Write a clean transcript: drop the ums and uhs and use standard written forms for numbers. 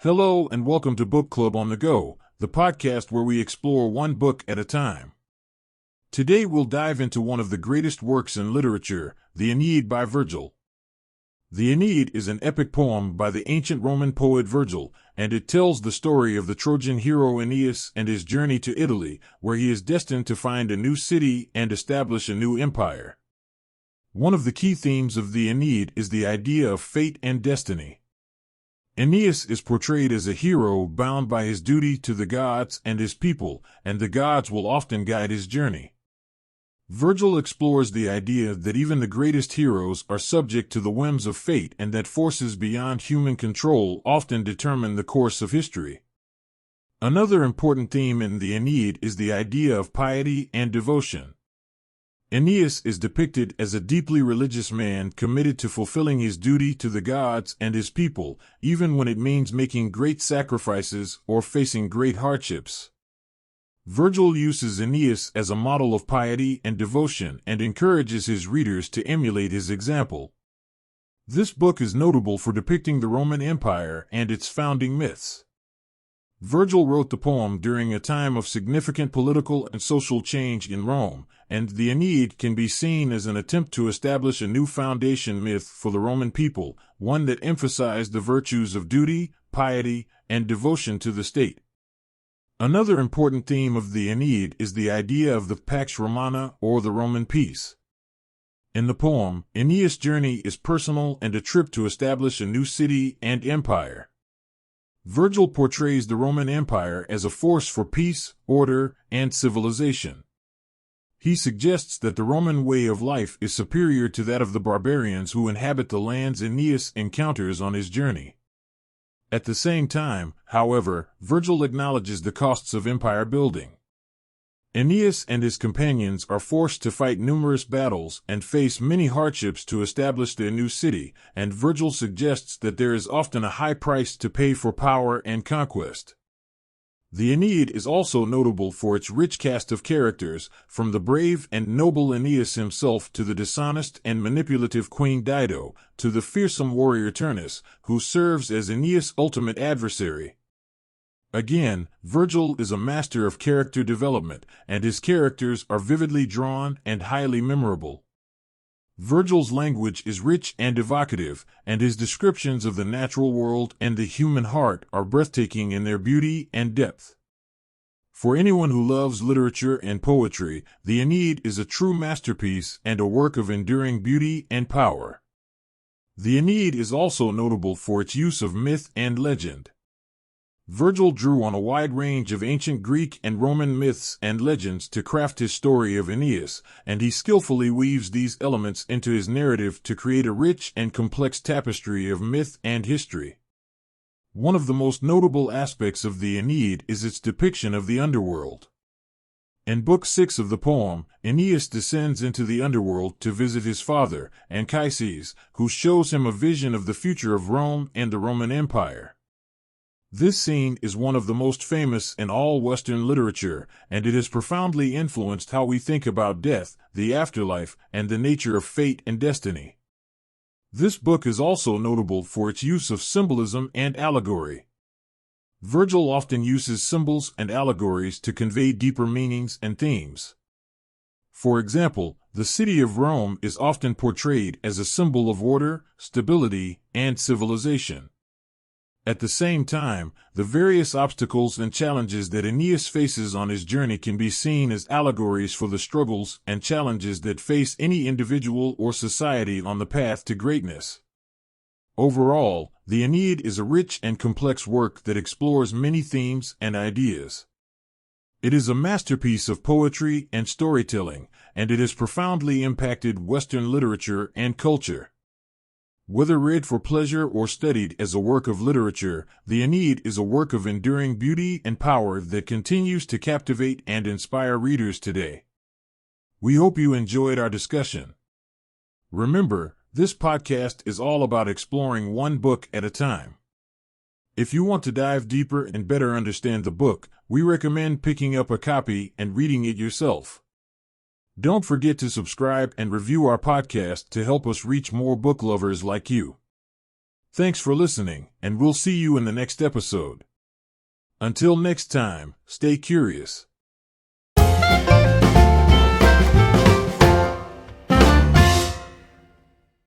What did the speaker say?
Hello and welcome to Book Club on the Go, the podcast where we explore one book at a time. Today we'll dive into one of the greatest works in literature, the Aeneid by Virgil. The Aeneid is an epic poem by the ancient Roman poet Virgil, and it tells the story of the Trojan hero Aeneas and his journey to Italy, where he is destined to find a new city and establish a new empire. One of the key themes of the Aeneid is the idea of fate and destiny. Aeneas is portrayed as a hero bound by his duty to the gods and his people, and the gods will often guide his journey. Virgil explores the idea that even the greatest heroes are subject to the whims of fate and that forces beyond human control often determine the course of history. Another important theme in the Aeneid is the idea of piety and devotion. Aeneas is depicted as a deeply religious man committed to fulfilling his duty to the gods and his people, even when it means making great sacrifices or facing great hardships. Virgil uses Aeneas as a model of piety and devotion and encourages his readers to emulate his example. This book is notable for depicting the Roman Empire and its founding myths. Virgil wrote the poem during a time of significant political and social change in Rome, and the Aeneid can be seen as an attempt to establish a new foundation myth for the Roman people, one that emphasized the virtues of duty, piety, and devotion to the state. Another important theme of the Aeneid is the idea of the Pax Romana, or the Roman peace. In the poem, Aeneas' journey is personal and a trip to establish a new city and empire. Virgil portrays the Roman Empire as a force for peace, order, and civilization. He suggests that the Roman way of life is superior to that of the barbarians who inhabit the lands Aeneas encounters on his journey. At the same time, however, Virgil acknowledges the costs of empire building. Aeneas and his companions are forced to fight numerous battles and face many hardships to establish their new city, and Virgil suggests that there is often a high price to pay for power and conquest. The Aeneid is also notable for its rich cast of characters, from the brave and noble Aeneas himself to the dishonest and manipulative Queen Dido, to the fearsome warrior Turnus, who serves as Aeneas' ultimate adversary. Again, Virgil is a master of character development, and his characters are vividly drawn and highly memorable. Virgil's language is rich and evocative, and his descriptions of the natural world and the human heart are breathtaking in their beauty and depth. For anyone who loves literature and poetry, the Aeneid is a true masterpiece and a work of enduring beauty and power. The Aeneid is also notable for its use of myth and legend. Virgil drew on a wide range of ancient Greek and Roman myths and legends to craft his story of Aeneas, and he skillfully weaves these elements into his narrative to create a rich and complex tapestry of myth and history. One of the most notable aspects of the Aeneid is its depiction of the underworld. In Book 6 of the poem, Aeneas descends into the underworld to visit his father, Anchises, who shows him a vision of the future of Rome and the Roman Empire. This scene is one of the most famous in all Western literature, and it has profoundly influenced how we think about death, the afterlife, and the nature of fate and destiny. This book is also notable for its use of symbolism and allegory. Virgil often uses symbols and allegories to convey deeper meanings and themes. For example, the city of Rome is often portrayed as a symbol of order, stability, and civilization. At the same time, the various obstacles and challenges that Aeneas faces on his journey can be seen as allegories for the struggles and challenges that face any individual or society on the path to greatness. Overall, the Aeneid is a rich and complex work that explores many themes and ideas. It is a masterpiece of poetry and storytelling, and it has profoundly impacted Western literature and culture. Whether read for pleasure or studied as a work of literature, the Aeneid is a work of enduring beauty and power that continues to captivate and inspire readers today. We hope you enjoyed our discussion. Remember, this podcast is all about exploring one book at a time. If you want to dive deeper and better understand the book, we recommend picking up a copy and reading it yourself. Don't forget to subscribe and review our podcast to help us reach more book lovers like you. Thanks for listening, and we'll see you in the next episode. Until next time, stay curious.